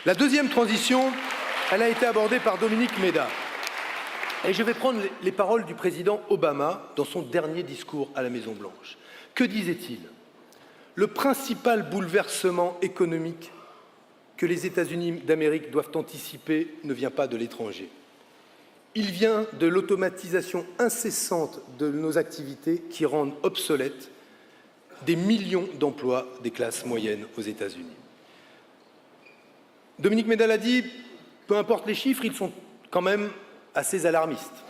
La deuxième transition, elle a été abordée par Dominique Méda. Et je vais prendre les paroles du président Obama dans son dernier discours à la Maison-Blanche. Que disait-il? Le principal bouleversement économique que les États-Unis d'Amérique doivent anticiper ne vient pas de l'étranger. Il vient de l'automatisation incessante de nos activités qui rendent obsolètes des millions d'emplois des classes moyennes aux États-Unis. Dominique Méda l'a dit, peu importe les chiffres, ils sont quand même assez alarmistes.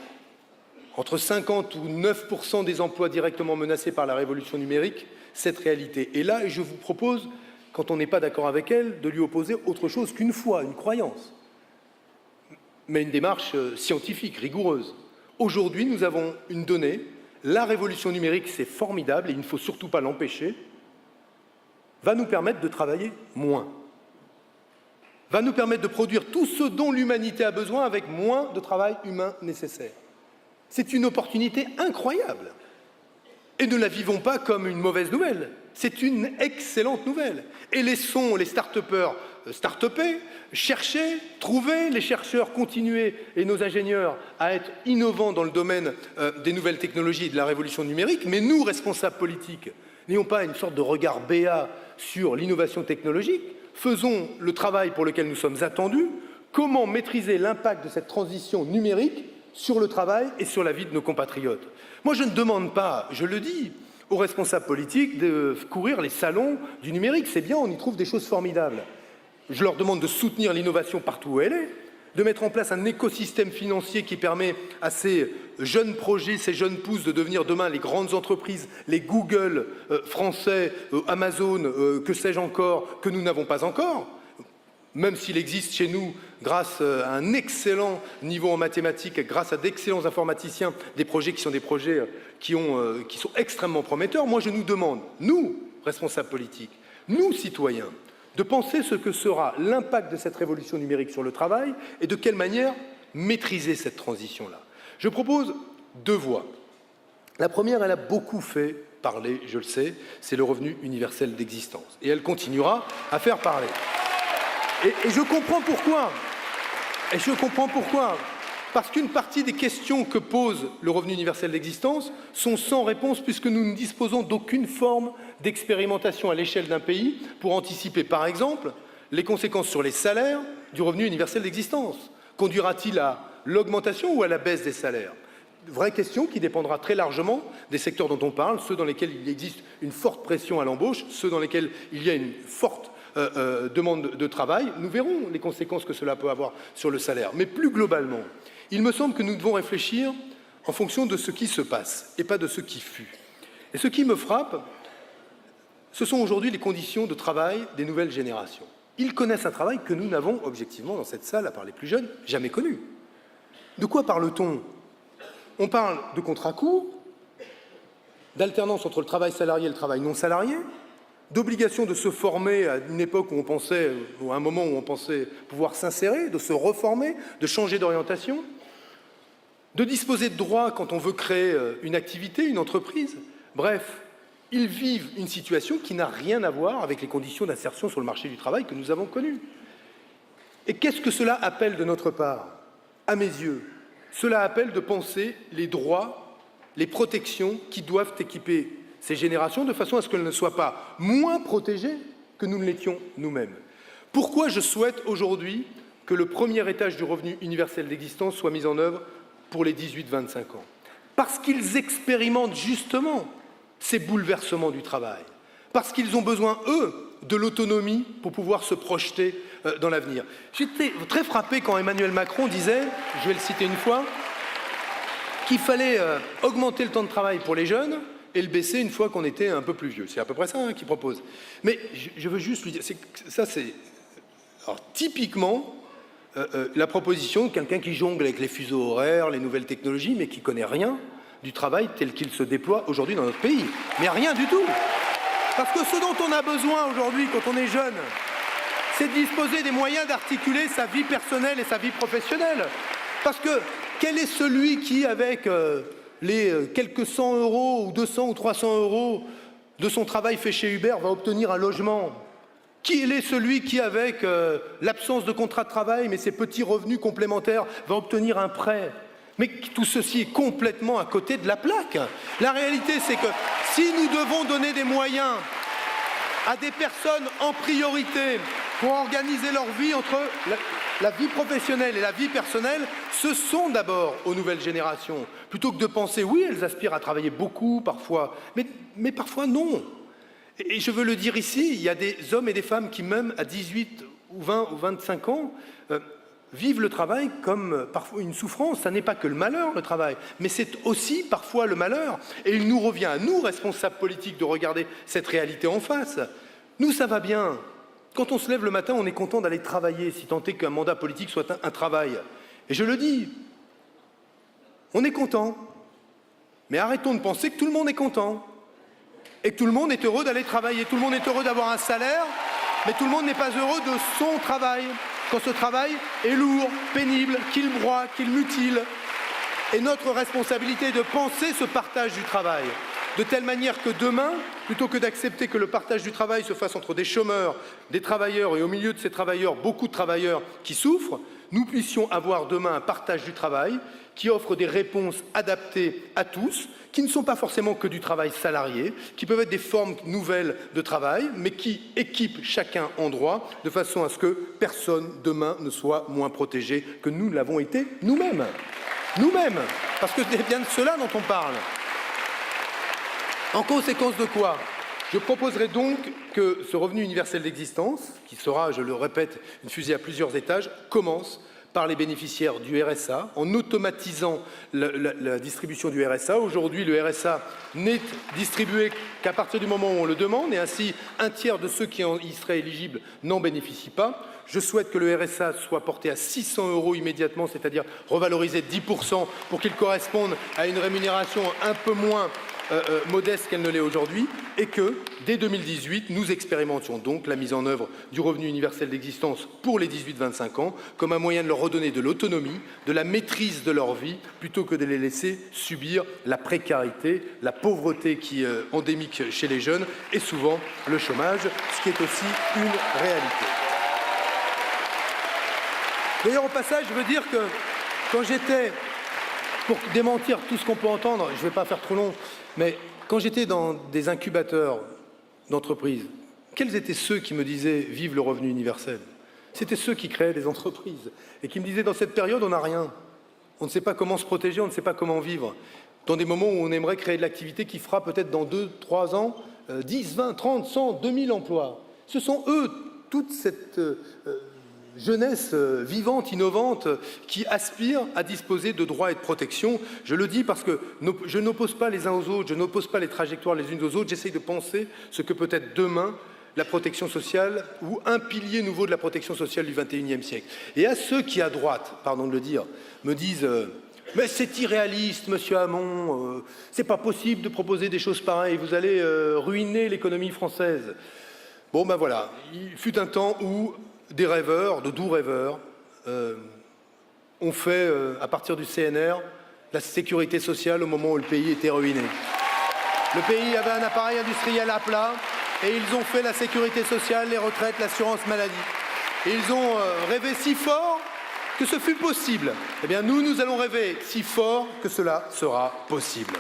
Entre 50 ou 9% des emplois directement menacés par la révolution numérique, cette réalité est là et je vous propose, quand on n'est pas d'accord avec elle, de lui opposer autre chose qu'une foi, une croyance, mais une démarche scientifique, rigoureuse. Aujourd'hui, nous avons une donnée, la révolution numérique, c'est formidable et il ne faut surtout pas l'empêcher, va nous permettre de travailler moins, va nous permettre de produire tout ce dont l'humanité a besoin avec moins de travail humain nécessaire. C'est une opportunité incroyable. Et ne la vivons pas comme une mauvaise nouvelle. C'est une excellente nouvelle. Et laissons les start-upers start-upper, chercher, trouver, les chercheurs continuer et nos ingénieurs à être innovants dans le domaine des nouvelles technologies et de la révolution numérique. Mais nous, responsables politiques, n'ayons pas une sorte de regard béat sur l'innovation technologique. Faisons le travail pour lequel nous sommes attendus. Comment maîtriser l'impact de cette transition numérique sur le travail et sur la vie de nos compatriotes? Moi, je ne demande pas, je le dis, aux responsables politiques de courir les salons du numérique. C'est bien, on y trouve des choses formidables. Je leur demande de soutenir l'innovation partout où elle est, de mettre en place un écosystème financier qui permet à ces jeunes projets, ces jeunes pousses de devenir demain les grandes entreprises, les Google français, Amazon, que sais-je encore, que nous n'avons pas encore. Même s'il existe chez nous, grâce à un excellent niveau en mathématiques, grâce à d'excellents informaticiens, des projets qui sont des projets qui sont extrêmement prometteurs, moi je nous demande, nous, responsables politiques, nous, citoyens, de penser ce que sera l'impact de cette révolution numérique sur le travail et de quelle manière maîtriser cette transition-là. Je propose deux voies. La première, elle a beaucoup fait parler, je le sais, c'est le revenu universel d'existence. Et elle continuera à faire parler. Et je comprends pourquoi. Et je comprends pourquoi. Parce qu'une partie des questions que pose le revenu universel d'existence sont sans réponse puisque nous ne disposons d'aucune forme d'expérimentation à l'échelle d'un pays pour anticiper, par exemple, les conséquences sur les salaires du revenu universel d'existence. Conduira-t-il à l'augmentation ou à la baisse des salaires? Vraie question qui dépendra très largement des secteurs dont on parle, ceux dans lesquels il existe une forte pression à l'embauche, ceux dans lesquels il y a une forte demande de travail. Nous verrons les conséquences que cela peut avoir sur le salaire. Mais plus globalement, il me semble que nous devons réfléchir en fonction de ce qui se passe et pas de ce qui fut. Et ce qui me frappe, ce sont aujourd'hui les conditions de travail des nouvelles générations. Ils connaissent un travail que nous n'avons, objectivement, dans cette salle, à part les plus jeunes, jamais connu. De quoi parle-t-on? On parle de contrats courts, d'alternance entre le travail salarié et le travail non salarié, d'obligation de se former à une époque où on pensait, ou à un moment où on pensait pouvoir s'insérer, de se reformer, de changer d'orientation, de disposer de droits quand on veut créer une activité, une entreprise. Bref, ils vivent une situation qui n'a rien à voir avec les conditions d'insertion sur le marché du travail que nous avons connues. Et qu'est-ce que cela appelle de notre part? À mes yeux, cela appelle de penser les droits, les protections qui doivent équiper ces générations de façon à ce qu'elles ne soient pas moins protégées que nous ne l'étions nous-mêmes. Pourquoi je souhaite aujourd'hui que le premier étage du revenu universel d'existence soit mis en œuvre pour les 18-25 ans? Parce qu'ils expérimentent justement ces bouleversements du travail, parce qu'ils ont besoin, eux, de l'autonomie pour pouvoir se projeter dans l'avenir. J'étais très frappé quand Emmanuel Macron disait, je vais le citer une fois, qu'il fallait augmenter le temps de travail pour les jeunes et le baisser une fois qu'on était un peu plus vieux. C'est à peu près ça qu'il propose. Mais je veux juste lui dire, ça c'est typiquement la proposition de quelqu'un qui jongle avec les fuseaux horaires, les nouvelles technologies, mais qui ne connaît rien du travail tel qu'il se déploie aujourd'hui dans notre pays. Mais rien du tout. Parce que ce dont on a besoin aujourd'hui quand on est jeune, c'est de disposer des moyens d'articuler sa vie personnelle et sa vie professionnelle. Parce que quel est celui qui, avec les quelques 100 € ou 200 ou 300 € de son travail fait chez Uber, va obtenir un logement? Qui est celui qui, avec l'absence de contrat de travail, mais ses petits revenus complémentaires, va obtenir un prêt? Mais tout ceci est complètement à côté de la plaque. La réalité, c'est que si nous devons donner des moyens à des personnes en priorité pour organiser leur vie entre la vie professionnelle et la vie personnelle, ce sont d'abord aux nouvelles générations. Plutôt que de penser, oui, elles aspirent à travailler beaucoup parfois, mais parfois non. Et je veux le dire ici, il y a des hommes et des femmes qui, même à 18 ou 20 ou 25 ans, vivent le travail comme parfois une souffrance. Ça n'est pas que le malheur, le travail, mais c'est aussi parfois le malheur. Et il nous revient, à nous, responsables politiques, de regarder cette réalité en face. Nous, ça va bien. Quand on se lève le matin, on est content d'aller travailler, si tant est qu'un mandat politique soit un travail. Et je le dis, on est content. Mais arrêtons de penser que tout le monde est content. Et que tout le monde est heureux d'aller travailler. Tout le monde est heureux d'avoir un salaire, mais tout le monde n'est pas heureux de son travail. Quand ce travail est lourd, pénible, qu'il broie, qu'il mutile. Et notre responsabilité est de penser ce partage du travail, de telle manière que demain, plutôt que d'accepter que le partage du travail se fasse entre des chômeurs, des travailleurs, et au milieu de ces travailleurs, beaucoup de travailleurs qui souffrent, nous puissions avoir demain un partage du travail qui offre des réponses adaptées à tous, qui ne sont pas forcément que du travail salarié, qui peuvent être des formes nouvelles de travail, mais qui équipent chacun en droit, de façon à ce que personne demain ne soit moins protégé que nous l'avons été nous-mêmes. Nous-mêmes, parce que c'est bien de cela dont on parle. En conséquence de quoi, je proposerai donc que ce revenu universel d'existence, qui sera, je le répète, une fusée à plusieurs étages, commence par les bénéficiaires du RSA, en automatisant la distribution du RSA. Aujourd'hui, le RSA n'est distribué qu'à partir du moment où on le demande, et ainsi un tiers de ceux qui y seraient éligibles n'en bénéficient pas. Je souhaite que le RSA soit porté à 600 € immédiatement, c'est-à-dire revalorisé de 10% pour qu'il corresponde à une rémunération un peu moins modeste qu'elle ne l'est aujourd'hui, et que, dès 2018, nous expérimentions donc la mise en œuvre du revenu universel d'existence pour les 18-25 ans comme un moyen de leur redonner de l'autonomie, de la maîtrise de leur vie, plutôt que de les laisser subir la précarité, la pauvreté qui est endémique chez les jeunes et souvent le chômage, ce qui est aussi une réalité. D'ailleurs, au passage, je veux dire que quand j'étais, pour démentir tout ce qu'on peut entendre, je ne vais pas faire trop long, mais quand j'étais dans des incubateurs d'entreprises, quels étaient ceux qui me disaient « vive le revenu universel » ? C'était ceux qui créaient des entreprises et qui me disaient « dans cette période, on n'a rien. On ne sait pas comment se protéger, on ne sait pas comment vivre. » Dans des moments où on aimerait créer de l'activité qui fera peut-être dans 2, 3 ans 10, 20, 30, 100, 2000 emplois. Ce sont eux, toute cette jeunesse vivante, innovante, qui aspire à disposer de droits et de protections. Je le dis parce que je n'oppose pas les uns aux autres, je n'oppose pas les trajectoires les unes aux autres, j'essaye de penser ce que peut être demain la protection sociale ou un pilier nouveau de la protection sociale du XXIe siècle. Et à ceux qui, à droite, pardon de le dire, me disent « mais c'est irréaliste, monsieur Hamon, c'est pas possible de proposer des choses pareilles, vous allez ruiner l'économie française ». Bon ben voilà, il fut un temps où des rêveurs, de doux rêveurs, ont fait, à partir du CNR, la sécurité sociale au moment où le pays était ruiné. Le pays avait un appareil industriel à plat et ils ont fait la sécurité sociale, les retraites, l'assurance maladie. Et ils ont rêvé si fort que ce fut possible. Eh bien, nous allons rêver si fort que cela sera possible.